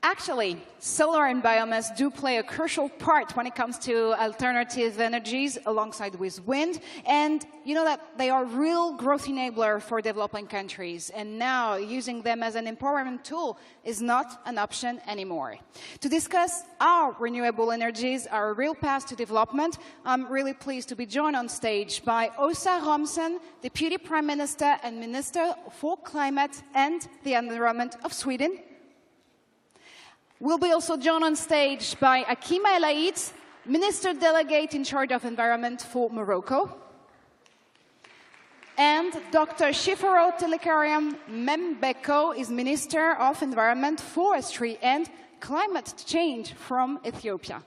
Actually, solar and biomass do play a crucial part when it comes to alternative energies alongside with wind. And you know that they are real growth enabler for developing countries. And now using them as an empowerment tool is not an option anymore. To discuss how renewable energies are a real path to development, I'm really pleased to be joined on stage by Åsa Romson, Deputy Prime Minister and Minister for Climate and the Environment of Sweden. We'll be also joined on stage by Akima El Aid, Minister Delegate in charge of Environment for Morocco. And Dr. Shifero Telekariam Membeko is Minister of Environment, Forestry and Climate Change from Ethiopia.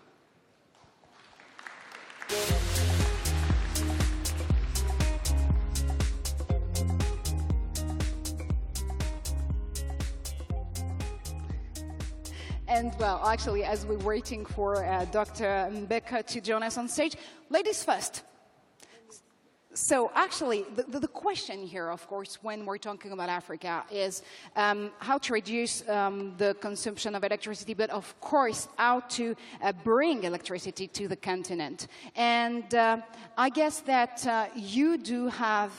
And well, actually, as we're waiting for Dr. Mbeka to join us on stage, ladies first. So actually, the question here, of course, when we're talking about Africa is how to reduce the consumption of electricity, but of course, how to bring electricity to the continent. And I guess that you do have...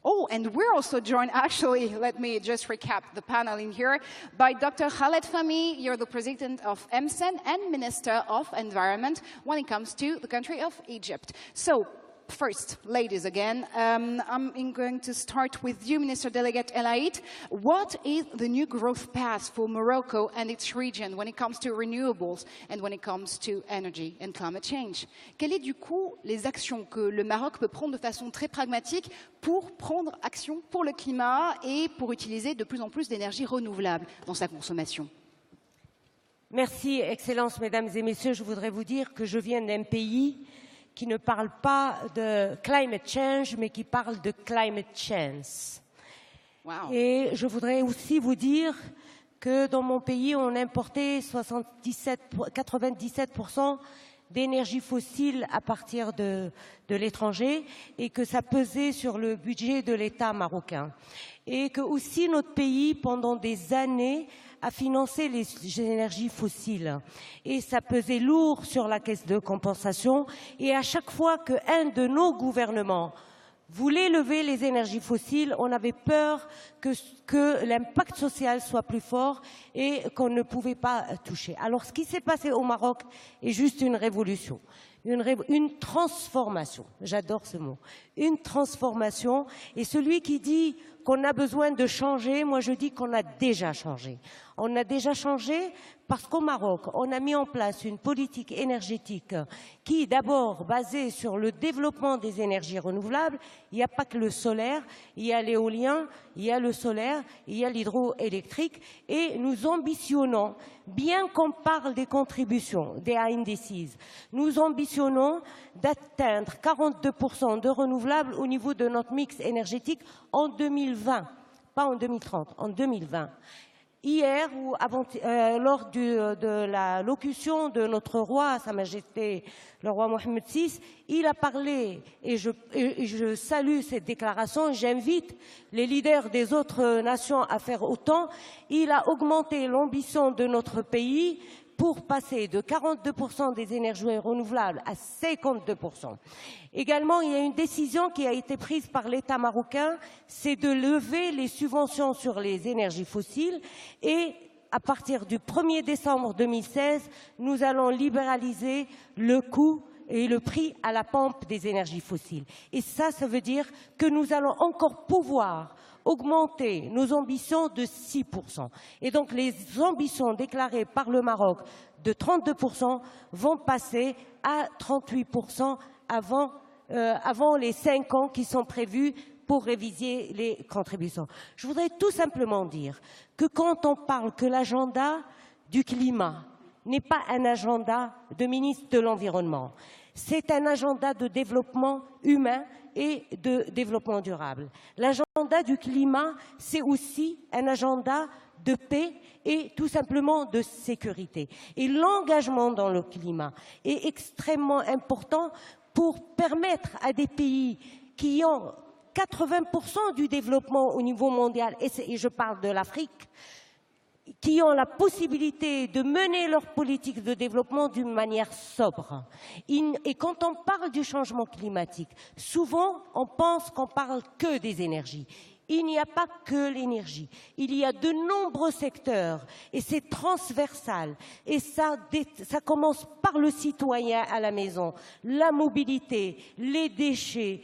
Oh, and we're also joined, actually, let me just recap the panel in here, by Dr. Khaled Fahmy. You're the President of EMSEN and Minister of Environment when it comes to the country of Egypt. So, first, ladies again, I'm going to start with you, Minister Delegate El Aid. What is the new growth path for Morocco and its region when it comes to renewables and when it comes to energy and climate change? Quelles sont du coup les actions que le Maroc peut prendre de façon très pragmatique pour prendre action pour le climat et pour utiliser de plus en plus d'énergie renouvelable dans sa consommation? Merci, Excellences, Mesdames et Messieurs. Je voudrais vous dire que je viens d'un pays qui ne parle pas de climate change, mais qui parle de climate chance. Wow. Et je voudrais aussi vous dire que dans mon pays, on importait 97% d'énergie fossile à partir de l'étranger et que ça pesait sur le budget de l'État marocain. Et que aussi notre pays, pendant des années, a financé les énergies fossiles. Et ça pesait lourd sur la caisse de compensation. Et à chaque fois qu'un de nos gouvernements voulait lever les énergies fossiles, on avait peur que l'impact social soit plus fort et qu'on ne pouvait pas toucher. Alors ce qui s'est passé au Maroc est juste une révolution. Une transformation, j'adore ce mot, une transformation. Et celui qui dit qu'on a besoin de changer, moi je dis qu'on a déjà changé. On a déjà changé parce qu'au Maroc, on a mis en place une politique énergétique qui, d'abord, basée sur le développement des énergies renouvelables. Il n'y a pas que le solaire, il y a l'éolien, il y a le solaire, il y a l'hydroélectrique. Et nous ambitionnons, bien qu'on parle des contributions, des indices, nous ambitionnons d'atteindre 42% de renouvelables au niveau de notre mix énergétique en 2020, pas en 2030, en 2020. Hier, ou lors de la locution de notre roi, Sa Majesté le roi Mohammed VI, il a parlé, et je salue cette déclaration, j'invite les leaders des autres nations à faire autant. Il a augmenté l'ambition de notre pays pour passer de 42% des énergies renouvelables à 52%. Également, il y a une décision qui a été prise par l'État marocain, c'est de lever les subventions sur les énergies fossiles et à partir du 1er décembre 2016, nous allons libéraliser le coût et le prix à la pompe des énergies fossiles. Et ça veut dire que nous allons encore pouvoir augmenter nos ambitions de 6%. Et donc les ambitions déclarées par le Maroc de 32% vont passer à 38% avant les 5 ans qui sont prévus pour réviser les contributions. Je voudrais tout simplement dire que quand on parle que l'agenda du climat n'est pas un agenda de ministre de l'Environnement, c'est un agenda de développement humain et de développement durable. L'agenda du climat, c'est aussi un agenda de paix et tout simplement de sécurité. Et l'engagement dans le climat est extrêmement important pour permettre à des pays qui ont 80% du développement au niveau mondial, et je parle de l'Afrique, qui ont la possibilité de mener leur politique de développement d'une manière sobre. Et quand on parle du changement climatique, souvent on pense qu'on parle que des énergies. Il n'y a pas que l'énergie. Il y a de nombreux secteurs et c'est transversal. Et ça commence par le citoyen à la maison, la mobilité, les déchets,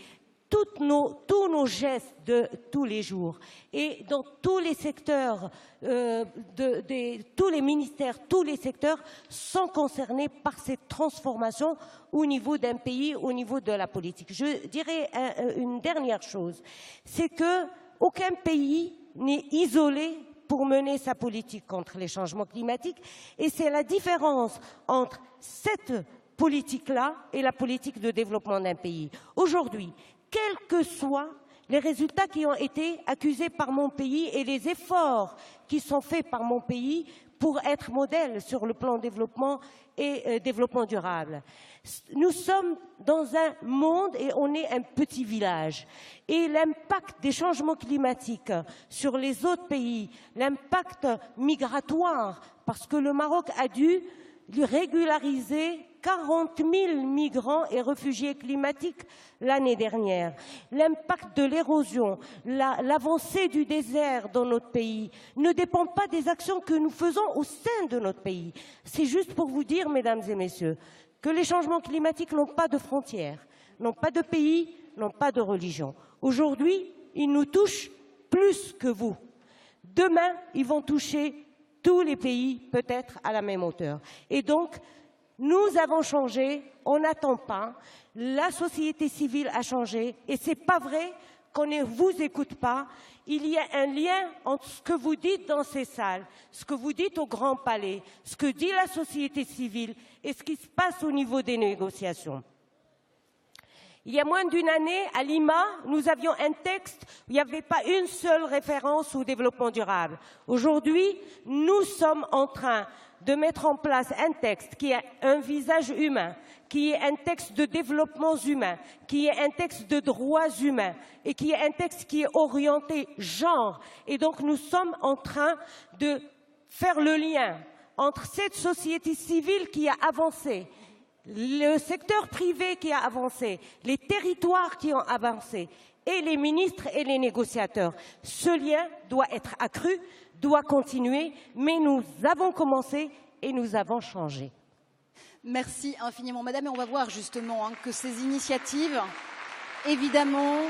tous nos gestes de tous les jours. Et dans tous les secteurs, tous les ministères, tous les secteurs sont concernés par cette transformation au niveau d'un pays, au niveau de la politique. Je dirais une dernière chose, c'est que aucun pays n'est isolé pour mener sa politique contre les changements climatiques et c'est la différence entre cette politique-là et la politique de développement d'un pays. Aujourd'hui, quels que soient les résultats qui ont été accusés par mon pays et les efforts qui sont faits par mon pays pour être modèle sur le plan développement et développement durable. Nous sommes dans un monde et on est un petit village. Et l'impact des changements climatiques sur les autres pays, l'impact migratoire, parce que le Maroc a dû régulariser 40 000 migrants et réfugiés climatiques l'année dernière. L'impact de l'érosion, l'avancée du désert dans notre pays ne dépend pas des actions que nous faisons au sein de notre pays. C'est juste pour vous dire, mesdames et messieurs, que les changements climatiques n'ont pas de frontières, n'ont pas de pays, n'ont pas de religion. Aujourd'hui, ils nous touchent plus que vous. Demain, ils vont toucher tous les pays, peut-être à la même hauteur. Et donc, nous avons changé, on n'attend pas, la société civile a changé, et c'est pas vrai qu'on ne vous écoute pas. Il y a un lien entre ce que vous dites dans ces salles, ce que vous dites au Grand Palais, ce que dit la société civile et ce qui se passe au niveau des négociations. Il y a moins d'une année, à Lima, nous avions un texte où il n'y avait pas une seule référence au développement durable. Aujourd'hui, nous sommes en train de mettre en place un texte qui a un visage humain, qui est un texte de développement humain, qui est un texte de droits humains et qui est un texte qui est orienté genre. Et donc nous sommes en train de faire le lien entre cette société civile qui a avancé, le secteur privé qui a avancé, les territoires qui ont avancé et les ministres et les négociateurs. Ce lien doit être accru, doit continuer, mais nous avons commencé et nous avons changé. Merci infiniment, Madame. Et on va voir justement que ces initiatives, évidemment,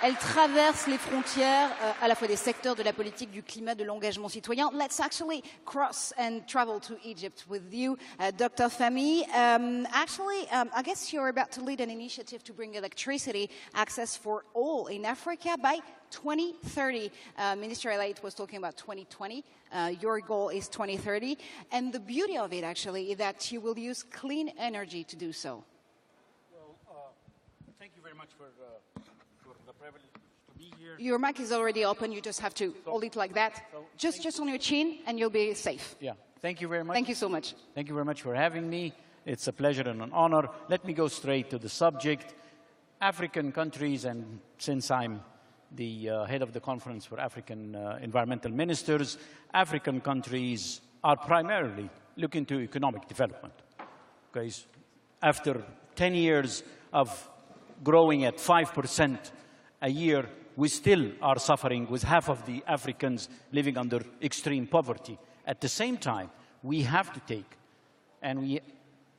elles traversent les frontières à la fois des secteurs de la politique, du climat, de l'engagement citoyen. Let's actually cross and travel to Egypt with you, Dr. Fahmy. I guess you're about to lead an initiative to bring electricity access for all in Africa by 2030. Minister Elite was talking about 2020. Your goal is 2030. And the beauty of it, actually, is that you will use clean energy to do so. Well, thank you very much for the privilege to be here. Your mic is already open. You just have to hold it like that. Just on your chin, and you'll be safe. Yeah. Thank you very much. Thank you so much. Thank you very much for having me. It's a pleasure and an honor. Let me go straight to the subject. African countries, and since I'm the head of the Conference for African Environmental Ministers, African countries are primarily looking to economic development. Okay? After 10 years of growing at 5% a year, we still are suffering with half of the Africans living under extreme poverty. At the same time, we have to take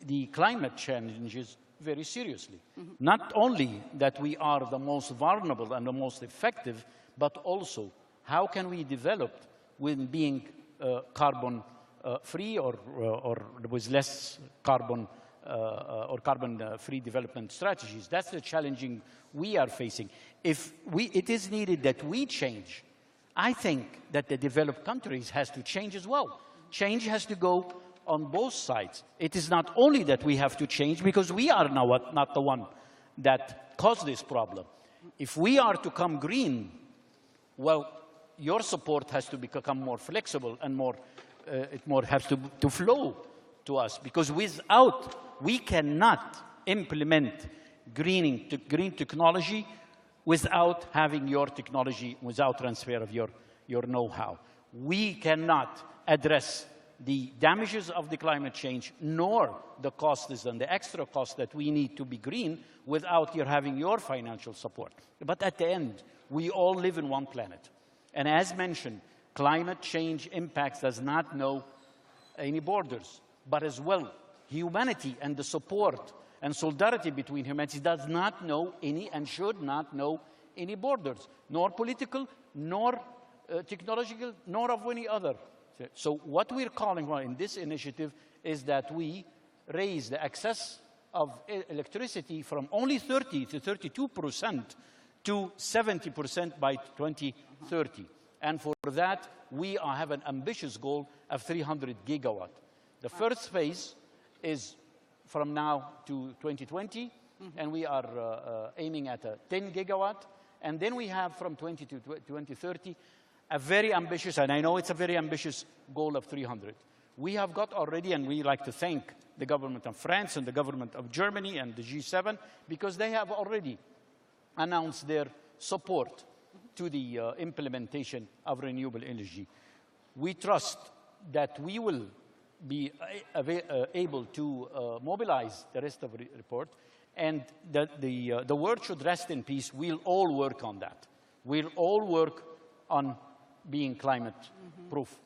the climate challenges very seriously. Mm-hmm. Not only that we are the most vulnerable and the most effective, but also how can we develop with being carbon free or with less carbon or carbon-free development strategies. That's the challenging we are facing. It is needed that we change. I think that the developed countries has to change as well. Change has to go on both sides. It is not only that we have to change, because we are now not the one that caused this problem. If we are to come green, well, your support has to become more flexible and it more has to flow to us, because we cannot implement green technology without having your technology, without transfer of your know-how. We cannot address the damages of the climate change, nor the costs and the extra costs that we need to be green without your having your financial support. But at the end, we all live in one planet. And as mentioned, climate change impacts does not know any borders, but as well, humanity and the support and solidarity between humanity does not know any and should not know any borders, nor political, nor technological, nor of any other. So what we're calling for in this initiative is that we raise the access of electricity from only 30 to 32% to 70% by 2030. And for that, we have an ambitious goal of 300 gigawatt. The first phase is from now to 2020, and we are aiming at a 10 gigawatt. And then we have from 20 to 2030 a very ambitious, and I know it's a very ambitious goal of 300. We have got already, and we like to thank the government of France and the government of Germany and the G7, because they have already announced their support to the implementation of renewable energy. We trust that we will be able to mobilize the rest of the report, and that the world should rest in peace. We'll all work on that. We'll all work on being climate proof.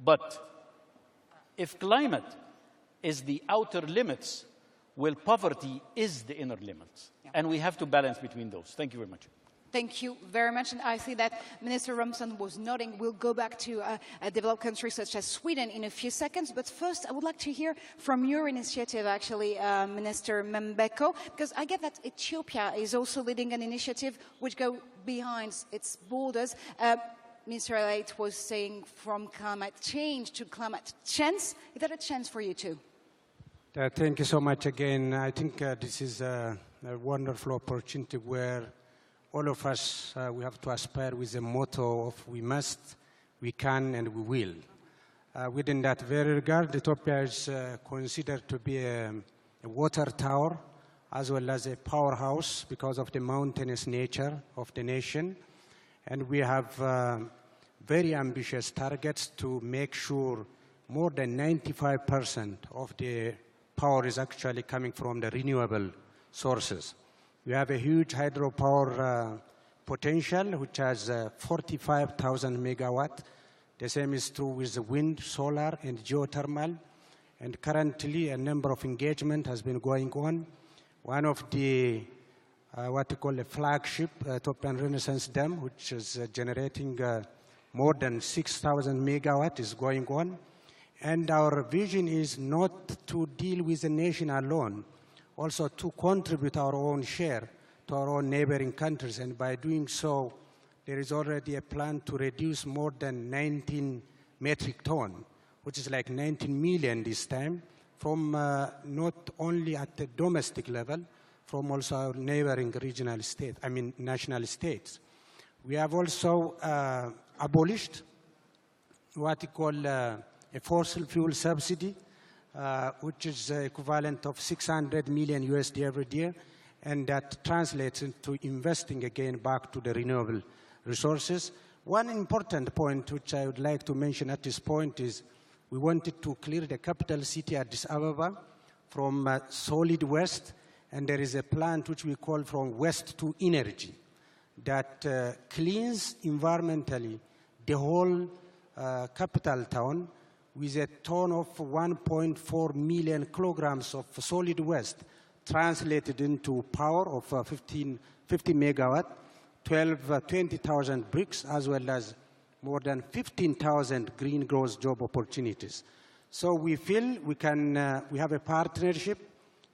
But if climate is the outer limits, well, poverty is the inner limits. Yeah. And we have to balance between those. Thank you very much. Thank you very much. And I see that Minister Rumson was nodding. We'll go back to developed countries such as Sweden in a few seconds. But first, I would like to hear from your initiative, actually, Minister Mbeko, because I get that Ethiopia is also leading an initiative which goes behind its borders. Mr. Elliott was saying from climate change to climate chance. Is that a chance for you too? Thank you so much again. I think this is a wonderful opportunity where all of us, we have to aspire with the motto of we must, we can, and we will. Within that very regard, Ethiopia is considered to be a water tower as well as a powerhouse because of the mountainous nature of the nation. And we have very ambitious targets to make sure more than 95% of the power is actually coming from the renewable sources. We have a huge hydropower potential, which has 45,000 megawatt. The same is true with the wind, solar, and geothermal. And currently, a number of engagement has been going on. One of the what we call a flagship Ethiopian Renaissance Dam, which is generating more than 6,000 megawatt is going on. And our vision is not to deal with the nation alone, also to contribute our own share to our own neighboring countries. And by doing so, there is already a plan to reduce more than 19 metric ton, which is like 19 million this time, from not only at the domestic level, from also our neighboring regional state, national states. We have also abolished what we call a fossil fuel subsidy, which is equivalent of 600 million USD every year, and that translates into investing again back to the renewable resources. One important point which I would like to mention at this point is we wanted to clear the capital city Addis Ababa from solid waste, and there is a plant which we call from waste to energy that cleans environmentally the whole capital town with a ton of 1.4 million kilograms of solid waste translated into power of 50 megawatt, 20,000 bricks, as well as more than 15,000 green growth job opportunities. So we feel we have a partnership,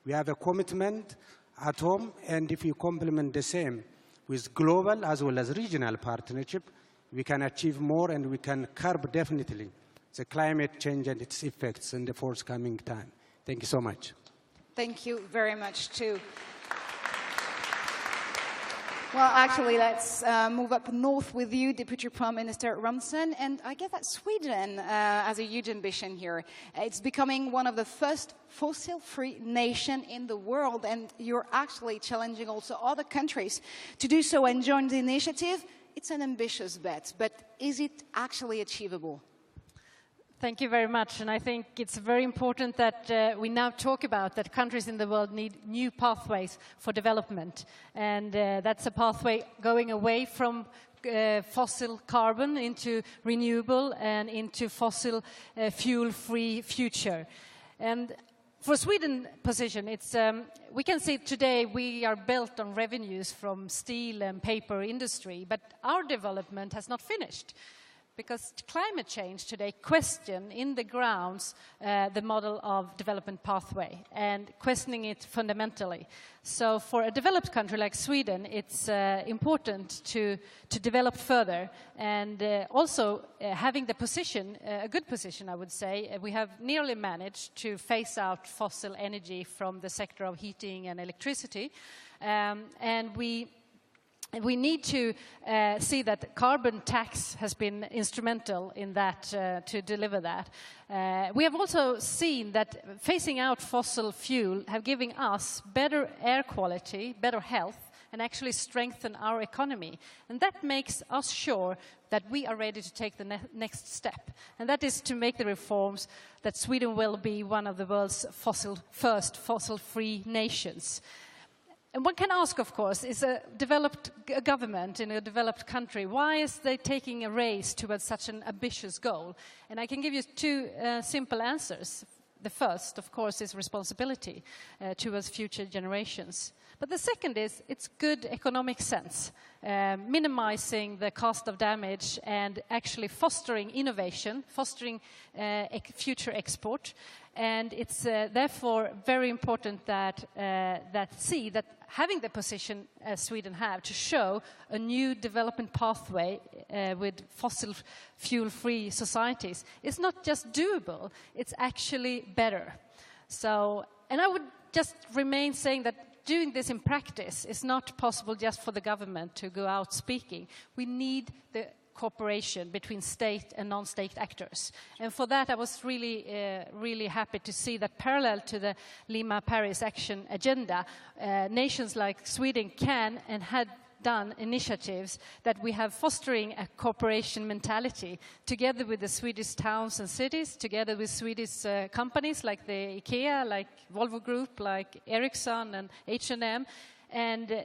we have a commitment at home, and if you complement the same with global as well as regional partnership, we can achieve more and we can curb definitely the climate change and its effects in the forthcoming time. Thank you so much. Thank you very much, too. Well, actually, let's move up north with you, Deputy Prime Minister Rumson. And I guess that Sweden has a huge ambition here. It's becoming one of the first fossil-free nation in the world, and you're actually challenging also other countries to do so and join the initiative. It's an ambitious bet, but is it actually achievable? Thank you very much. And I think it's very important that we now talk about that countries in the world need new pathways for development. And that's a pathway going away from fossil carbon into renewable and into fossil fuel-free future. And for Sweden's position, it's, we can see today we are built on revenues from steel and paper industry, but our development has not finished. Because climate change today question in the grounds the model of development pathway and questioning it fundamentally. So for a developed country like Sweden, it's important to develop further and also having the position, a good position I would say, we have nearly managed to phase out fossil energy from the sector of heating and electricity and we need to see that carbon tax has been instrumental in that, to deliver that. We have also seen that phasing out fossil fuel have given us better air quality, better health, and actually strengthen our economy. And that makes us sure that we are ready to take the next step. And that is to make the reforms that Sweden will be one of the world's first fossil-free nations. And one can ask, of course, is a developed government in a developed country, why is they taking a race towards such an ambitious goal? And I can give you two simple answers. The first, of course, is responsibility towards future generations. But the second is, it's good economic sense, minimizing the cost of damage and actually fostering innovation, fostering future export. And it's therefore very important that that having the position Sweden have to show a new development pathway with fossil fuel-free societies is not just doable, it's actually better. So, and I would just remain saying that doing this in practice is not possible just for the government to go out speaking. We need the cooperation between state and non-state actors. And for that, I was really happy to see that parallel to the Lima Paris Action Agenda, nations like Sweden can and had done initiatives that we have fostering a cooperation mentality together with the Swedish towns and cities, together with Swedish companies like the IKEA, like Volvo Group, like Ericsson and H&M, and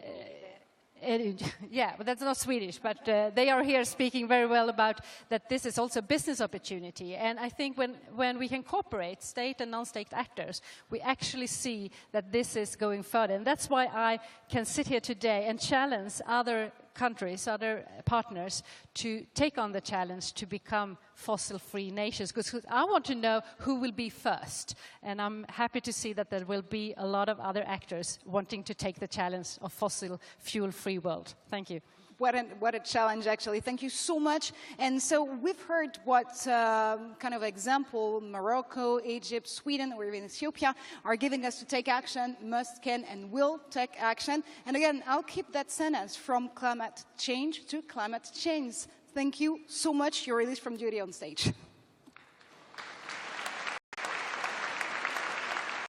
yeah, but that's not Swedish, but they are here speaking very well about that this is also a business opportunity. And I think when we can cooperate, state and non-state actors, we actually see that this is going further. And that's why I can sit here today and challenge other countries, other partners, to take on the challenge to become fossil-free nations, because I want to know who will be first. And I'm happy to see that there will be a lot of other actors wanting to take the challenge of fossil fuel-free world. Thank you. What a challenge, actually. Thank you so much. And so we've heard what kind of example Morocco, Egypt, Sweden, or even Ethiopia are giving us to take action, must, can, and will take action. And again, I'll keep that sentence, from climate change to climate change. Thank you so much. You're released from duty on stage.